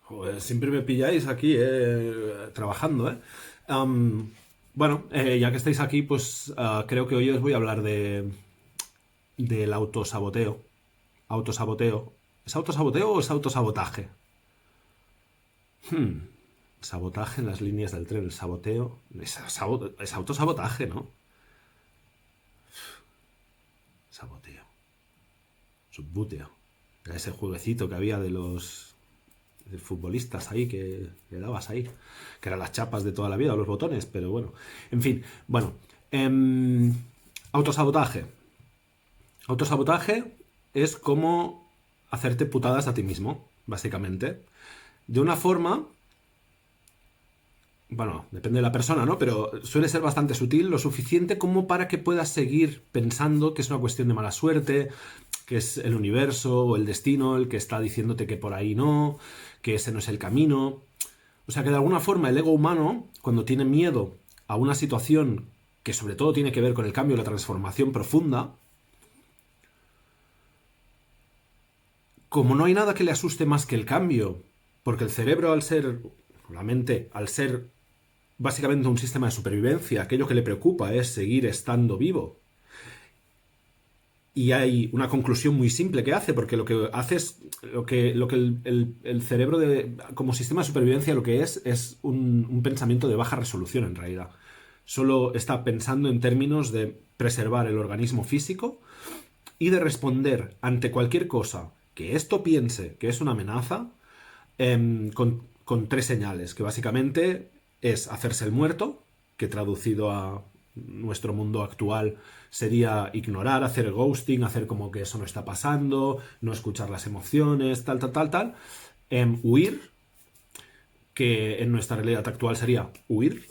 Joder, siempre me pilláis aquí, trabajando, ¿eh? Bueno, ya que estáis aquí, pues creo que hoy os voy a hablar del autosaboteo. Autosaboteo. ¿Es autosaboteo o es autosabotaje? Sabotaje en las líneas del tren, el saboteo. Es autosabotaje, ¿no? Saboteo. Subbuteo. Era ese jueguecito que había de futbolistas ahí que le dabas ahí. Que eran las chapas de toda la vida, los botones, pero bueno. En fin, bueno. Autosabotaje. Autosabotaje es como hacerte putadas a ti mismo, básicamente. De una forma, bueno, depende de la persona, ¿no? Pero suele ser bastante sutil, lo suficiente como para que puedas seguir pensando que es una cuestión de mala suerte, que es el universo o el destino el que está diciéndote que por ahí no, que ese no es el camino. O sea que de alguna forma el ego humano, cuando tiene miedo a una situación que sobre todo tiene que ver con el cambio, la transformación profunda, como no hay nada que le asuste más que el cambio, porque el cerebro la mente, al ser básicamente un sistema de supervivencia, aquello que le preocupa es seguir estando vivo. Y hay una conclusión muy simple que hace, porque lo que hace es, el cerebro como sistema de supervivencia lo que es un pensamiento de baja resolución en realidad. Solo está pensando en términos de preservar el organismo físico y de responder ante cualquier cosa que esto piense que es una amenaza, con tres señales, que básicamente es hacerse el muerto, que traducido a nuestro mundo actual sería ignorar, hacer el ghosting, hacer como que eso no está pasando, no escuchar las emociones, tal, tal, tal, tal. Huir, que en nuestra realidad actual sería huir.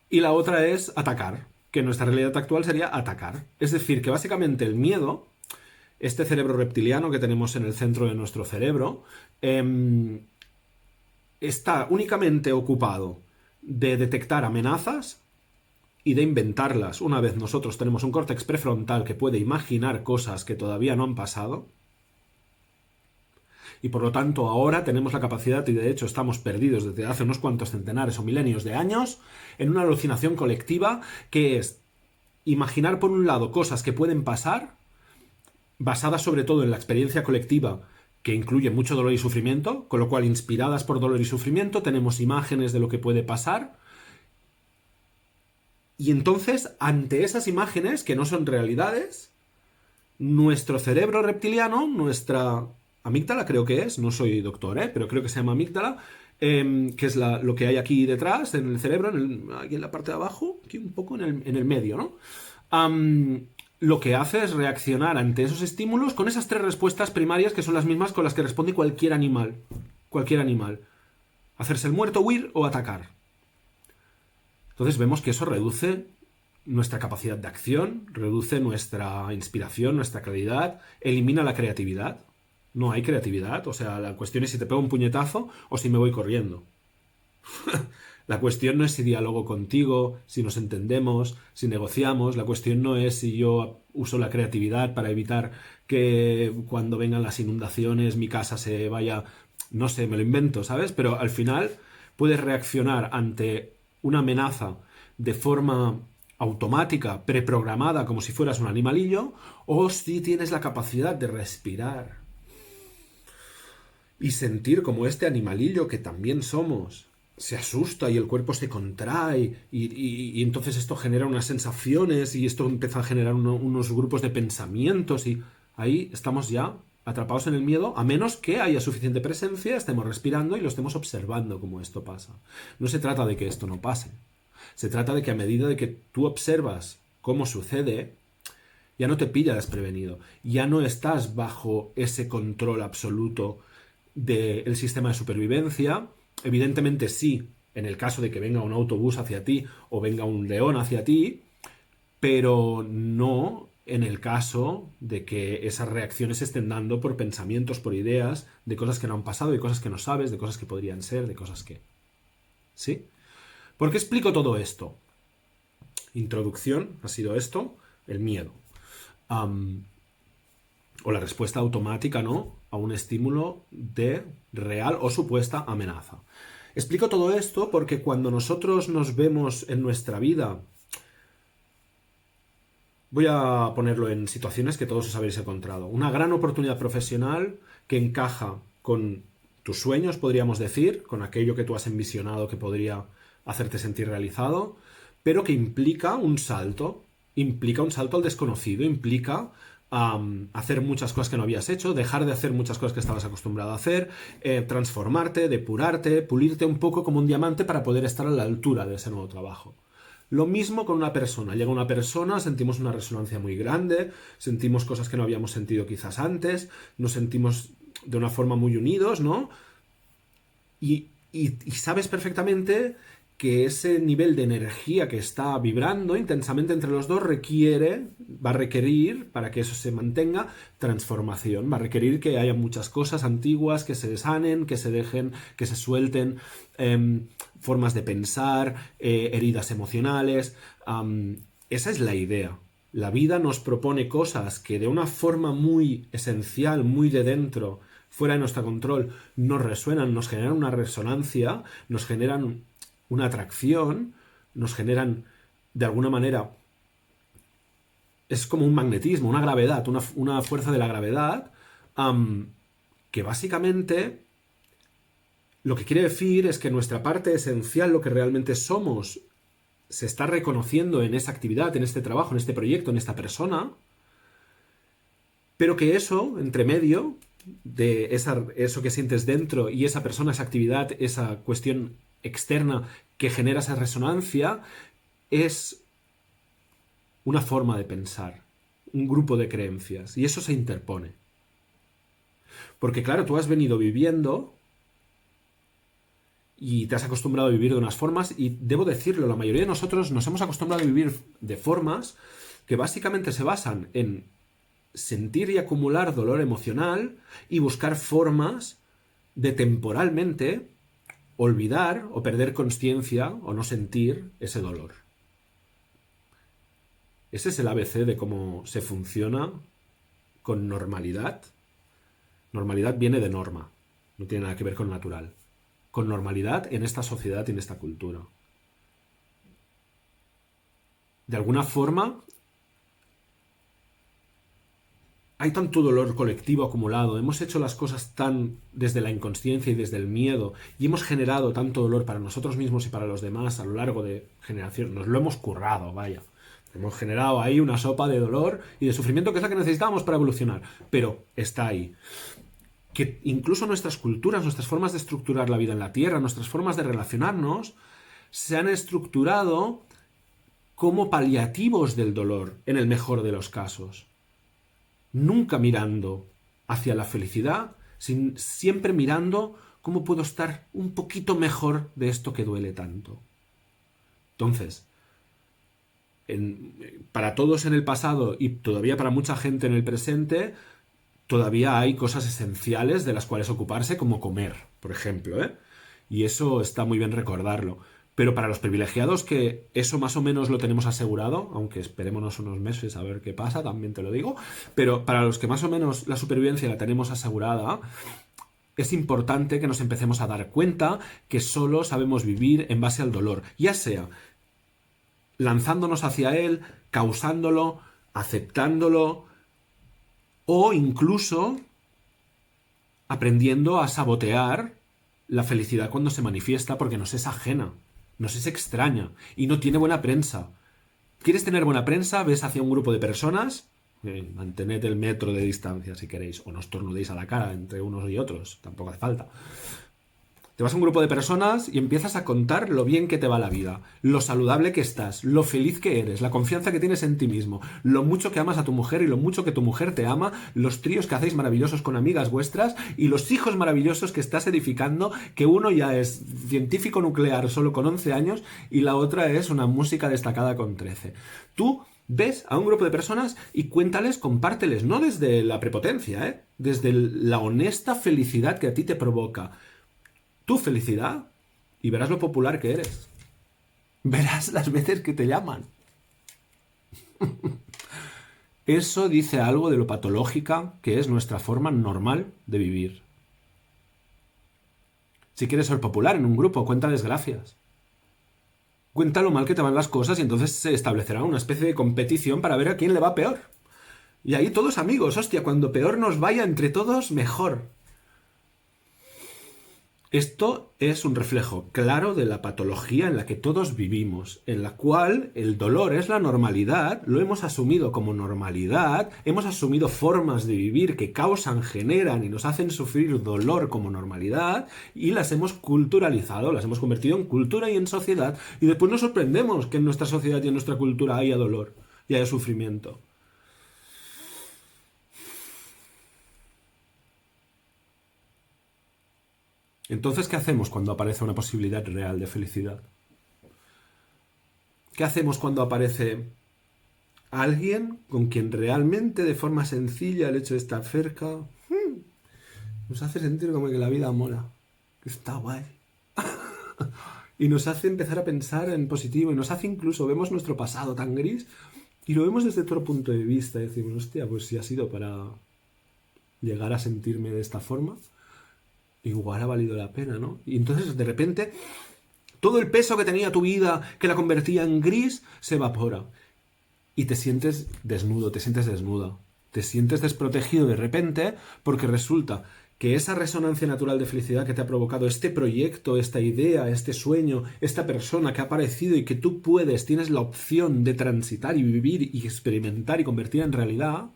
Y la otra es atacar, que en nuestra realidad actual sería atacar. Es decir, que básicamente el miedo, este cerebro reptiliano que tenemos en el centro de nuestro cerebro, está únicamente ocupado de detectar amenazas y de inventarlas. Una vez nosotros tenemos un córtex prefrontal que puede imaginar cosas que todavía no han pasado, y por lo tanto ahora tenemos la capacidad, y de hecho estamos perdidos desde hace unos cuantos centenares o milenios de años, en una alucinación colectiva que es imaginar por un lado cosas que pueden pasar, basadas sobre todo en la experiencia colectiva, que incluye mucho dolor y sufrimiento, con lo cual inspiradas por dolor y sufrimiento tenemos imágenes de lo que puede pasar. Y entonces, ante esas imágenes, que no son realidades, nuestro cerebro reptiliano, nuestra amígdala creo que es, no soy doctor, pero creo que se llama amígdala, que es lo que hay aquí detrás, en el cerebro, aquí en la parte de abajo, aquí un poco en el medio, ¿no? Lo que hace es reaccionar ante esos estímulos con esas tres respuestas primarias que son las mismas con las que responde cualquier animal. Cualquier animal. Hacerse el muerto, huir o atacar. Entonces vemos que eso reduce nuestra capacidad de acción, reduce nuestra inspiración, nuestra claridad, elimina la creatividad. No hay creatividad, o sea, la cuestión es si te pego un puñetazo o si me voy corriendo. La cuestión no es si dialogo contigo, si nos entendemos, si negociamos. La cuestión no es si yo uso la creatividad para evitar que cuando vengan las inundaciones mi casa se vaya... No sé, me lo invento, ¿sabes? Pero al final puedes reaccionar ante una amenaza de forma automática, preprogramada, como si fueras un animalillo, o si tienes la capacidad de respirar y sentir como este animalillo que también somos se asusta y el cuerpo se contrae y entonces esto genera unas sensaciones y esto empieza a generar unos grupos de pensamientos y ahí estamos ya atrapados en el miedo, a menos que haya suficiente presencia, estemos respirando y lo estemos observando como esto pasa. No se trata de que esto no pase. Se trata de que a medida de que tú observas cómo sucede, ya no te pilla desprevenido, ya no estás bajo ese control absoluto del sistema de supervivencia. Evidentemente sí, en el caso de que venga un autobús hacia ti o venga un león hacia ti, pero no en el caso de que esas reacciones se estén dando por pensamientos, por ideas, de cosas que no han pasado, de cosas que no sabes, de cosas que podrían ser, de cosas que... ¿Sí? ¿Por qué explico todo esto? introducción ha sido esto, el miedo. O la respuesta automática, ¿no?, a un estímulo de real o supuesta amenaza. Explico todo esto porque cuando nosotros nos vemos en nuestra vida, voy a ponerlo en situaciones que todos os habéis encontrado, una gran oportunidad profesional que encaja con tus sueños, podríamos decir, con aquello que tú has envisionado que podría hacerte sentir realizado, pero que implica un salto al desconocido, implica hacer muchas cosas que no habías hecho, dejar de hacer muchas cosas que estabas acostumbrado a hacer, transformarte, depurarte, pulirte un poco como un diamante para poder estar a la altura de ese nuevo trabajo. Lo mismo con una persona. Llega una persona, sentimos una resonancia muy grande, sentimos cosas que no habíamos sentido quizás antes, nos sentimos de una forma muy unidos, ¿no? Y sabes perfectamente que ese nivel de energía que está vibrando intensamente entre los dos va a requerir, para que eso se mantenga, transformación. Va a requerir que haya muchas cosas antiguas que se desanen, que se dejen, que se suelten, formas de pensar, heridas emocionales. Esa es la idea. La vida nos propone cosas que de una forma muy esencial, muy de dentro, fuera de nuestro control, nos resuenan, nos generan una resonancia, nos generan una atracción, nos generan, de alguna manera, es como un magnetismo, una gravedad, una fuerza de la gravedad, que básicamente lo que quiere decir es que nuestra parte esencial, lo que realmente somos, se está reconociendo en esa actividad, en este trabajo, en este proyecto, en esta persona, pero que eso, entre medio de eso que sientes dentro y esa persona, esa actividad, esa cuestión externa que genera esa resonancia, es una forma de pensar, un grupo de creencias, y eso se interpone. Porque claro, tú has venido viviendo y te has acostumbrado a vivir de unas formas, y debo decirlo, la mayoría de nosotros nos hemos acostumbrado a vivir de formas que básicamente se basan en sentir y acumular dolor emocional y buscar formas de temporalmente olvidar o perder consciencia o no sentir ese dolor. Ese es el ABC de cómo se funciona con normalidad. Normalidad viene de norma, no tiene nada que ver con natural. Con normalidad en esta sociedad y en esta cultura. De alguna forma, hay tanto dolor colectivo acumulado, hemos hecho las cosas tan desde la inconsciencia y desde el miedo, y hemos generado tanto dolor para nosotros mismos y para los demás a lo largo de generaciones. Nos lo hemos currado, vaya. Hemos generado ahí una sopa de dolor y de sufrimiento que es la que necesitábamos para evolucionar, pero está ahí. Que incluso nuestras culturas, nuestras formas de estructurar la vida en la Tierra, nuestras formas de relacionarnos, se han estructurado como paliativos del dolor, en el mejor de los casos. Nunca mirando hacia la felicidad, siempre mirando cómo puedo estar un poquito mejor de esto que duele tanto. Entonces, para todos en el pasado y todavía para mucha gente en el presente, todavía hay cosas esenciales de las cuales ocuparse, como comer, por ejemplo, ¿eh? Y eso está muy bien recordarlo. Pero para los privilegiados, que eso más o menos lo tenemos asegurado, aunque esperémonos unos meses a ver qué pasa, también te lo digo, pero para los que más o menos la supervivencia la tenemos asegurada, es importante que nos empecemos a dar cuenta que solo sabemos vivir en base al dolor, ya sea lanzándonos hacia él, causándolo, aceptándolo, o incluso aprendiendo a sabotear la felicidad cuando se manifiesta, porque nos es ajena, nos es extraña y no tiene buena prensa. ¿Quieres tener buena prensa? Ves hacia un grupo de personas, mantened el metro de distancia si queréis, o no os tornudéis a la cara entre unos y otros, tampoco hace falta. Te vas a un grupo de personas y empiezas a contar lo bien que te va la vida, lo saludable que estás, lo feliz que eres, la confianza que tienes en ti mismo, lo mucho que amas a tu mujer y lo mucho que tu mujer te ama, los tríos que hacéis maravillosos con amigas vuestras y los hijos maravillosos que estás edificando, que uno ya es científico nuclear solo con 11 años y la otra es una música destacada con 13. Tú ves a un grupo de personas y cuéntales, compárteles, no desde la prepotencia, desde la honesta felicidad que a ti te provoca tu felicidad, y verás lo popular que eres. Verás las veces que te llaman. Eso dice algo de lo patológica que es nuestra forma normal de vivir. Si quieres ser popular en un grupo, cuenta desgracias. Cuenta lo mal que te van las cosas y entonces se establecerá una especie de competición para ver a quién le va peor. Y ahí todos amigos, hostia, cuando peor nos vaya entre todos, mejor. Esto es un reflejo claro de la patología en la que todos vivimos, en la cual el dolor es la normalidad, lo hemos asumido como normalidad, hemos asumido formas de vivir que causan, generan y nos hacen sufrir dolor como normalidad y las hemos culturalizado, las hemos convertido en cultura y en sociedad y después nos sorprendemos que en nuestra sociedad y en nuestra cultura haya dolor y haya sufrimiento. Entonces, ¿qué hacemos cuando aparece una posibilidad real de felicidad? ¿Qué hacemos cuando aparece alguien con quien realmente, de forma sencilla, el hecho de estar cerca, nos hace sentir como que la vida mola, que está guay? Y nos hace empezar a pensar en positivo, y nos hace incluso, vemos nuestro pasado tan gris, y lo vemos desde otro punto de vista, y decimos, hostia, pues si ha sido para llegar a sentirme de esta forma, igual ha valido la pena, ¿no? Y entonces, de repente, todo el peso que tenía tu vida, que la convertía en gris, se evapora. Y te sientes desnudo, te sientes desnuda. Te sientes desprotegido de repente porque resulta que esa resonancia natural de felicidad que te ha provocado este proyecto, esta idea, este sueño, esta persona que ha aparecido y que tú puedes, tienes la opción de transitar y vivir y experimentar y convertir en realidad,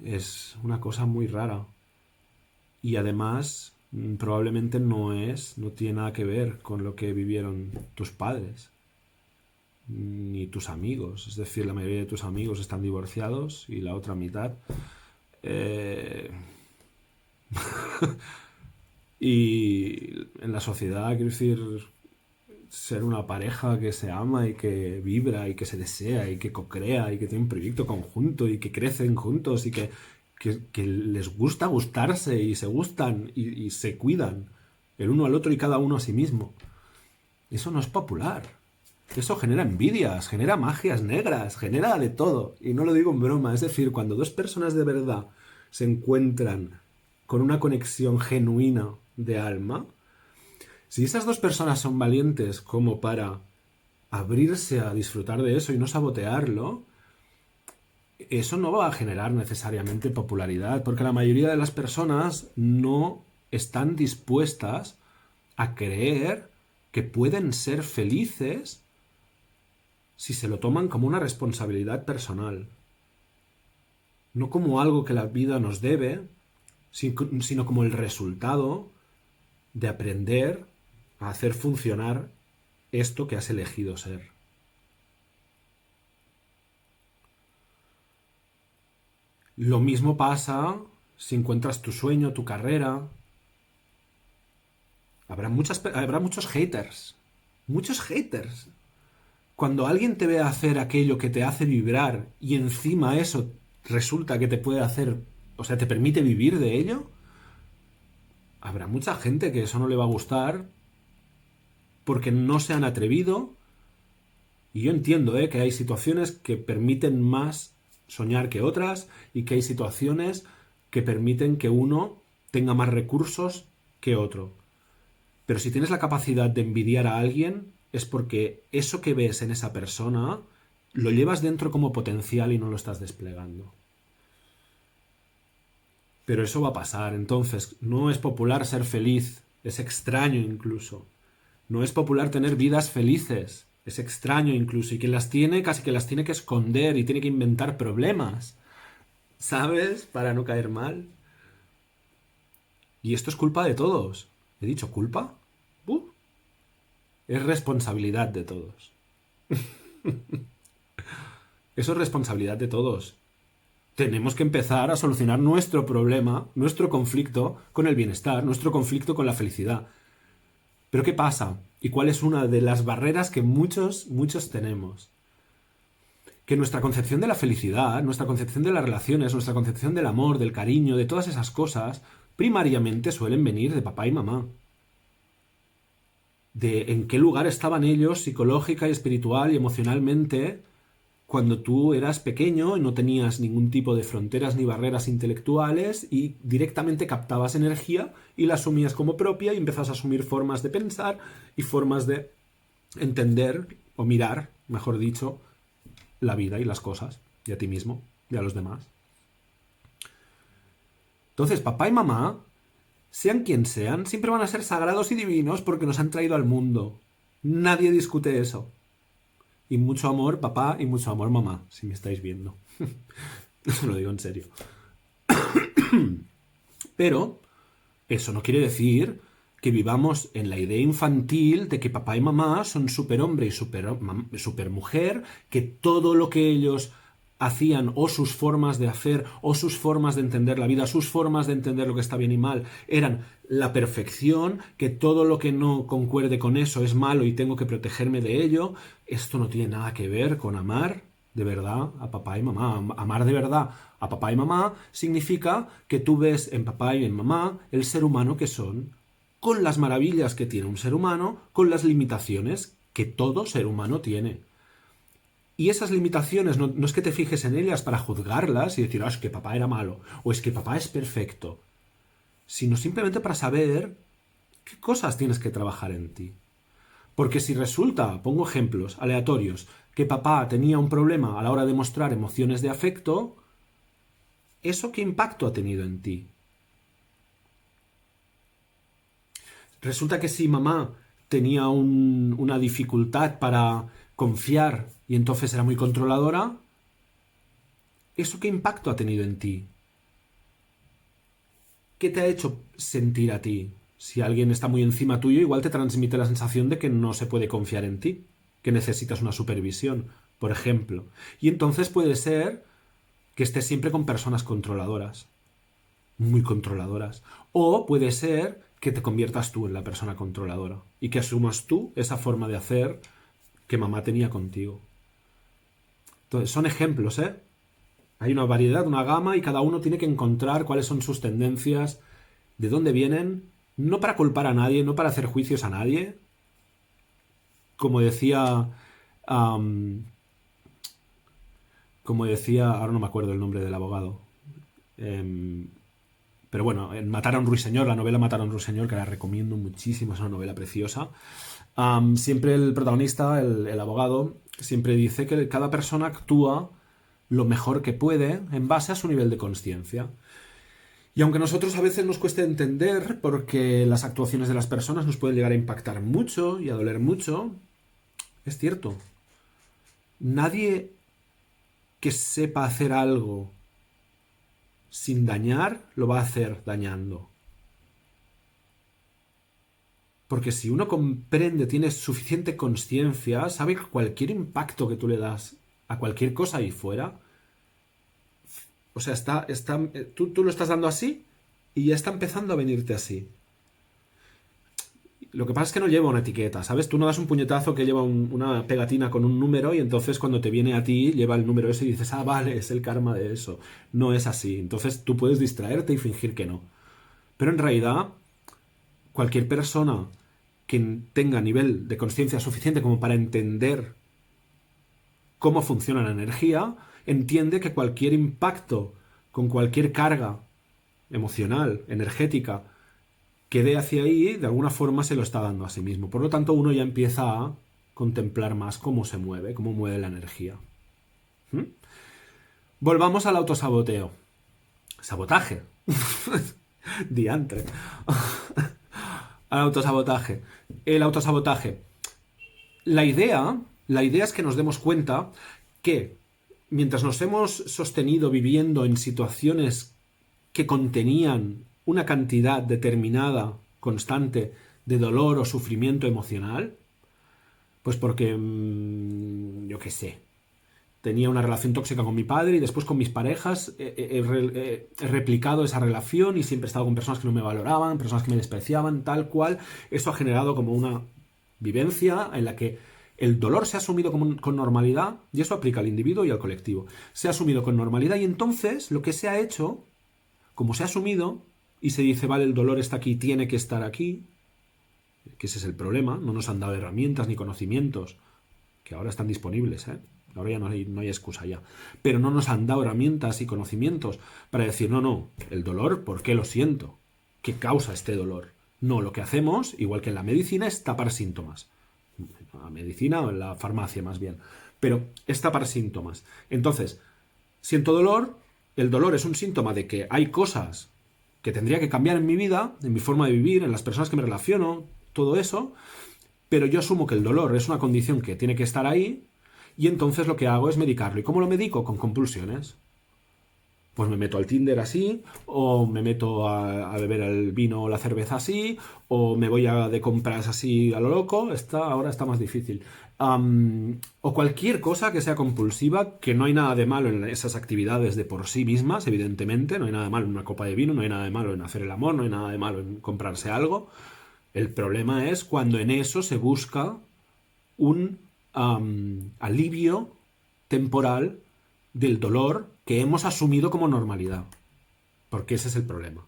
es una cosa muy rara. Y además, probablemente no tiene nada que ver con lo que vivieron tus padres ni tus amigos. Es decir, la mayoría de tus amigos están divorciados y la otra mitad. Y en la sociedad, quiero decir, ser una pareja que se ama y que vibra y que se desea y que co-crea y que tiene un proyecto conjunto y que crecen juntos y que les gusta gustarse y se gustan y se cuidan el uno al otro y cada uno a sí mismo. Eso no es popular. Eso genera envidias, genera magias negras, genera de todo. Y no lo digo en broma. Es decir, cuando dos personas de verdad se encuentran con una conexión genuina de alma, si esas dos personas son valientes como para abrirse a disfrutar de eso y no sabotearlo, eso no va a generar necesariamente popularidad, porque la mayoría de las personas no están dispuestas a creer que pueden ser felices si se lo toman como una responsabilidad personal. No como algo que la vida nos debe, sino como el resultado de aprender a hacer funcionar esto que has elegido ser. Lo mismo pasa si encuentras tu sueño, tu carrera. Habrá muchos haters. Muchos haters. Cuando alguien te ve hacer aquello que te hace vibrar y encima eso resulta que te puede hacer, o sea, te permite vivir de ello, habrá mucha gente que eso no le va a gustar porque no se han atrevido. Y yo entiendo que hay situaciones que permiten más soñar que otras y que hay situaciones que permiten que uno tenga más recursos que otro. Pero si tienes la capacidad de envidiar a alguien, es porque eso que ves en esa persona lo llevas dentro como potencial y no lo estás desplegando. Pero eso va a pasar. Entonces, no es popular ser feliz. Es extraño incluso. No es popular tener vidas felices. Es extraño incluso. Y quien las tiene, casi que las tiene que esconder y tiene que inventar problemas. ¿Sabes? Para no caer mal. Y esto es culpa de todos. ¿He dicho culpa? Es responsabilidad de todos. Eso es responsabilidad de todos. Tenemos que empezar a solucionar nuestro problema, nuestro conflicto con el bienestar, nuestro conflicto con la felicidad. Pero ¿qué pasa? ¿Y cuál es una de las barreras que muchos tenemos? Que nuestra concepción de la felicidad, nuestra concepción de las relaciones, nuestra concepción del amor, del cariño, de todas esas cosas, primariamente suelen venir de papá y mamá. De en qué lugar estaban ellos psicológica y espiritual y emocionalmente cuando tú eras pequeño y no tenías ningún tipo de fronteras ni barreras intelectuales y directamente captabas energía y la asumías como propia y empezabas a asumir formas de pensar y formas de entender o mirar, mejor dicho, la vida y las cosas, y a ti mismo, y a los demás. Entonces, papá y mamá, sean quien sean, siempre van a ser sagrados y divinos porque nos han traído al mundo. Nadie discute eso. Y mucho amor, papá, y mucho amor, mamá, si me estáis viendo. Eso lo digo en serio. Pero eso no quiere decir que vivamos en la idea infantil de que papá y mamá son superhombre y supermujer, que todo lo que ellos hacían o sus formas de hacer o sus formas de entender la vida, sus formas de entender lo que está bien y mal, eran la perfección, que todo lo que no concuerde con eso es malo y tengo que protegerme de ello. Esto no tiene nada que ver con amar de verdad a papá y mamá. Amar de verdad a papá y mamá significa que tú ves en papá y en mamá el ser humano que son, con las maravillas que tiene un ser humano, con las limitaciones que todo ser humano tiene. Y esas limitaciones no es que te fijes en ellas para juzgarlas y decir, es que papá era malo, o es que papá es perfecto, sino simplemente para saber qué cosas tienes que trabajar en ti. Porque si resulta, pongo ejemplos aleatorios, que papá tenía un problema a la hora de mostrar emociones de afecto, ¿eso qué impacto ha tenido en ti? Resulta que si mamá tenía una dificultad para confiar y entonces era muy controladora, ¿eso qué impacto ha tenido en ti? ¿Qué te ha hecho sentir a ti? Si alguien está muy encima tuyo, igual te transmite la sensación de que no se puede confiar en ti, que necesitas una supervisión, por ejemplo. Y entonces puede ser que estés siempre con personas controladoras, muy controladoras. O puede ser que te conviertas tú en la persona controladora y que asumas tú esa forma de hacer que mamá tenía contigo. Entonces, son ejemplos, ¿eh? Hay una variedad, una gama y cada uno tiene que encontrar cuáles son sus tendencias, de dónde vienen, no para culpar a nadie, no para hacer juicios a nadie. Como decía, um, ahora no me acuerdo el nombre del abogado, pero bueno, en Matar a un ruiseñor, la novela Matar a un ruiseñor, que la recomiendo muchísimo, es una novela preciosa. Siempre el protagonista, el abogado, siempre dice que cada persona actúa lo mejor que puede en base a su nivel de conciencia. Y aunque a nosotros a veces nos cueste entender, porque las actuaciones de las personas nos pueden llegar a impactar mucho y a doler mucho, es cierto. Nadie que sepa hacer algo sin dañar, lo va a hacer dañando. Porque si uno comprende, tiene suficiente conciencia, sabe que cualquier impacto que tú le das a cualquier cosa ahí fuera, o sea, tú lo estás dando así y ya está empezando a venirte así. Lo que pasa es que no lleva una etiqueta, ¿sabes? Tú no das un puñetazo que lleva una pegatina con un número y entonces cuando te viene a ti lleva el número ese y dices, ah, vale, es el karma de eso. No es así. Entonces tú puedes distraerte y fingir que no. Pero en realidad, cualquier persona que tenga nivel de conciencia suficiente como para entender cómo funciona la energía, entiende que cualquier impacto con cualquier carga emocional, energética, que dé hacia ahí, de alguna forma se lo está dando a sí mismo. Por lo tanto, uno ya empieza a contemplar más cómo se mueve, cómo mueve la energía. ¿Mm? Volvamos al autosaboteo. Sabotaje. Diantre. Al autosabotaje. El autosabotaje. La idea es que nos demos cuenta que mientras nos hemos sostenido viviendo en situaciones que contenían una cantidad determinada, constante, de dolor o sufrimiento emocional, pues porque, yo qué sé, tenía una relación tóxica con mi padre y después con mis parejas he replicado esa relación y siempre he estado con personas que no me valoraban, personas que me despreciaban, tal cual. Eso ha generado como una vivencia en la que el dolor se ha asumido con normalidad, y eso aplica al individuo y al colectivo. Se ha asumido con normalidad y entonces lo que se ha hecho, como se ha asumido y se dice, vale, el dolor está aquí, tiene que estar aquí, que ese es el problema, no nos han dado herramientas ni conocimientos que ahora están disponibles, ¿eh? Ahora ya no hay excusa ya. Pero no nos han dado herramientas y conocimientos para decir, no, el dolor, ¿por qué lo siento? ¿Qué causa este dolor? No, lo que hacemos, igual que en la medicina, es tapar síntomas. En la medicina o en la farmacia más bien. Pero es tapar síntomas. Entonces, siento dolor, el dolor es un síntoma de que hay cosas que tendría que cambiar en mi vida, en mi forma de vivir, en las personas que me relaciono, todo eso, pero yo asumo que el dolor es una condición que tiene que estar ahí y entonces lo que hago es medicarlo. ¿Y cómo lo medico? Con compulsiones. Pues me meto al Tinder así, o me meto a beber el vino o la cerveza así, o me voy de compras así a lo loco. Ahora está más difícil. O cualquier cosa que sea compulsiva, que no hay nada de malo en esas actividades de por sí mismas, evidentemente. No hay nada de malo en una copa de vino, no hay nada de malo en hacer el amor, no hay nada de malo en comprarse algo. El problema es cuando en eso se busca un alivio temporal del dolor que hemos asumido como normalidad. Porque ese es el problema.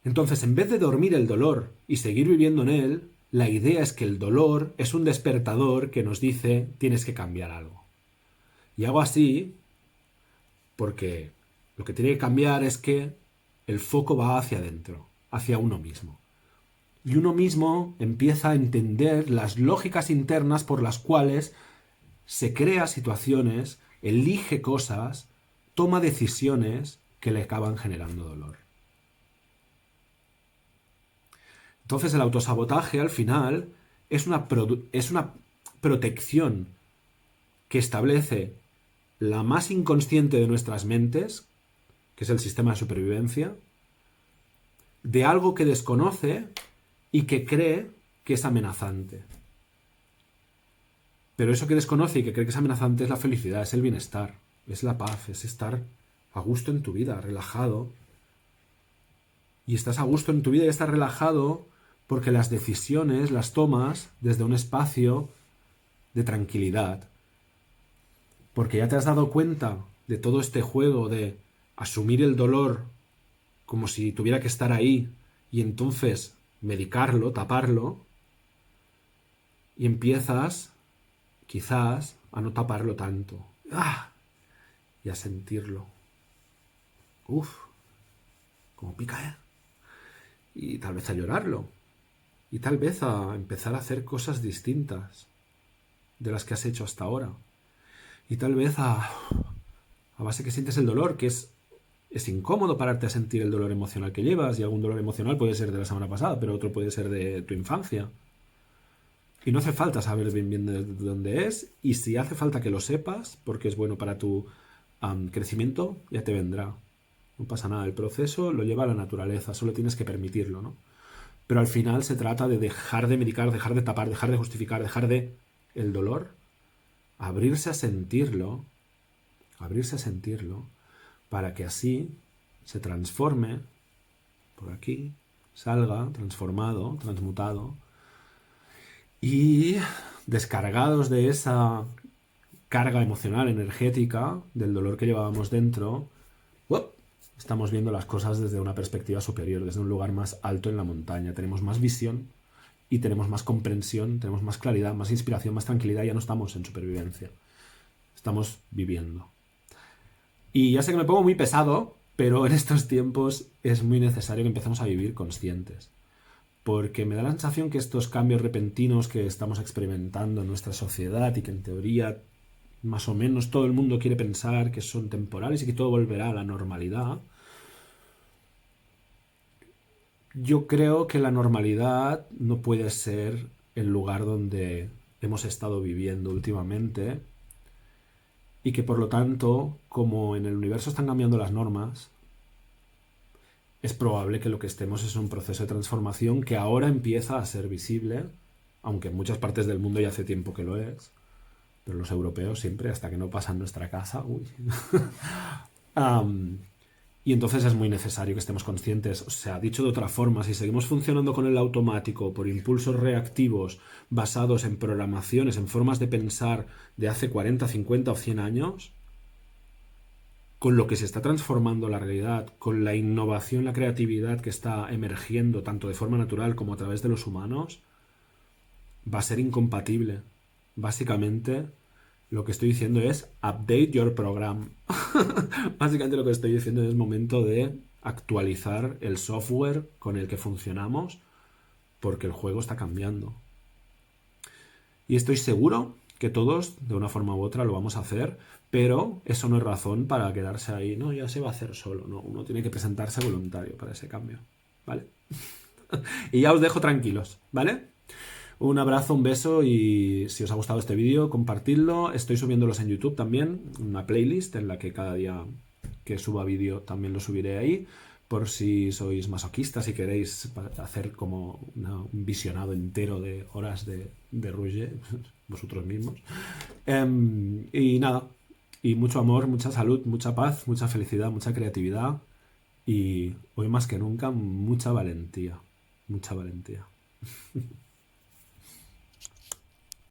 Entonces, en vez de dormir el dolor y seguir viviendo en él, la idea es que el dolor es un despertador que nos dice tienes que cambiar algo. Y hago así porque lo que tiene que cambiar es que el foco va hacia adentro, hacia uno mismo. Y uno mismo empieza a entender las lógicas internas por las cuales se crea situaciones, elige cosas, toma decisiones que le acaban generando dolor. Entonces el autosabotaje al final es una protección que establece la más inconsciente de nuestras mentes, que es el sistema de supervivencia, de algo que desconoce y que cree que es amenazante. Pero eso que desconoce y que cree que es amenazante es la felicidad, es el bienestar, es la paz, es estar a gusto en tu vida, relajado. Y estás a gusto en tu vida y estás relajado porque las decisiones las tomas desde un espacio de tranquilidad. Porque ya te has dado cuenta de todo este juego de asumir el dolor como si tuviera que estar ahí y entonces medicarlo, taparlo, y empiezas, quizás, a no taparlo tanto. Y a sentirlo. Como pica, ¿eh? Y tal vez a llorarlo. Y tal vez a empezar a hacer cosas distintas de las que has hecho hasta ahora. Y tal vez a base que sientes el dolor, que es incómodo pararte a sentir el dolor emocional que llevas, y algún dolor emocional puede ser de la semana pasada, pero otro puede ser de tu infancia. Y no hace falta saber bien de dónde es, y si hace falta que lo sepas, porque es bueno para tu crecimiento, ya te vendrá. No pasa nada, el proceso lo lleva a la naturaleza, solo tienes que permitirlo, ¿no? Pero al final se trata de dejar de medicar, dejar de tapar, dejar de justificar, dejar de el dolor, abrirse a sentirlo, para que así se transforme por aquí, salga transformado, transmutado, y descargados de esa carga emocional, energética, del dolor que llevábamos dentro, estamos viendo las cosas desde una perspectiva superior, desde un lugar más alto en la montaña. Tenemos más visión y tenemos más comprensión, tenemos más claridad, más inspiración, más tranquilidad. Ya no estamos en supervivencia, estamos viviendo. Y ya sé que me pongo muy pesado, pero en estos tiempos es muy necesario que empecemos a vivir conscientes. Porque me da la sensación que estos cambios repentinos que estamos experimentando en nuestra sociedad y que en teoría más o menos todo el mundo quiere pensar que son temporales y que todo volverá a la normalidad, yo creo que la normalidad no puede ser el lugar donde hemos estado viviendo últimamente y que por lo tanto, como en el universo están cambiando las normas, es probable que lo que estemos es un proceso de transformación que ahora empieza a ser visible, aunque en muchas partes del mundo ya hace tiempo que lo es, pero los europeos siempre, hasta que no pasan nuestra casa, y entonces es muy necesario que estemos conscientes. O sea, dicho de otra forma, si seguimos funcionando con el automático por impulsos reactivos basados en programaciones, en formas de pensar de hace 40, 50 o 100 años, con lo que se está transformando la realidad, con la innovación, la creatividad que está emergiendo tanto de forma natural como a través de los humanos, va a ser incompatible. Básicamente, Lo que estoy diciendo es update your program. Básicamente lo que estoy diciendo es momento de actualizar el software con el que funcionamos porque el juego está cambiando. Y estoy seguro que todos, de una forma u otra, lo vamos a hacer, pero eso no es razón para quedarse ahí. No, ya se va a hacer solo. No, uno tiene que presentarse voluntario para ese cambio. ¿Vale? Y ya os dejo tranquilos, ¿vale? Un abrazo, un beso y si os ha gustado este vídeo, compartidlo. Estoy subiéndolos en YouTube también, una playlist en la que cada día que suba vídeo también lo subiré ahí, por si sois masoquistas y queréis hacer como un visionado entero de horas de Rouge, vosotros mismos. Y nada, y mucho amor, mucha salud, mucha paz, mucha felicidad, mucha creatividad y hoy más que nunca mucha valentía, mucha valentía.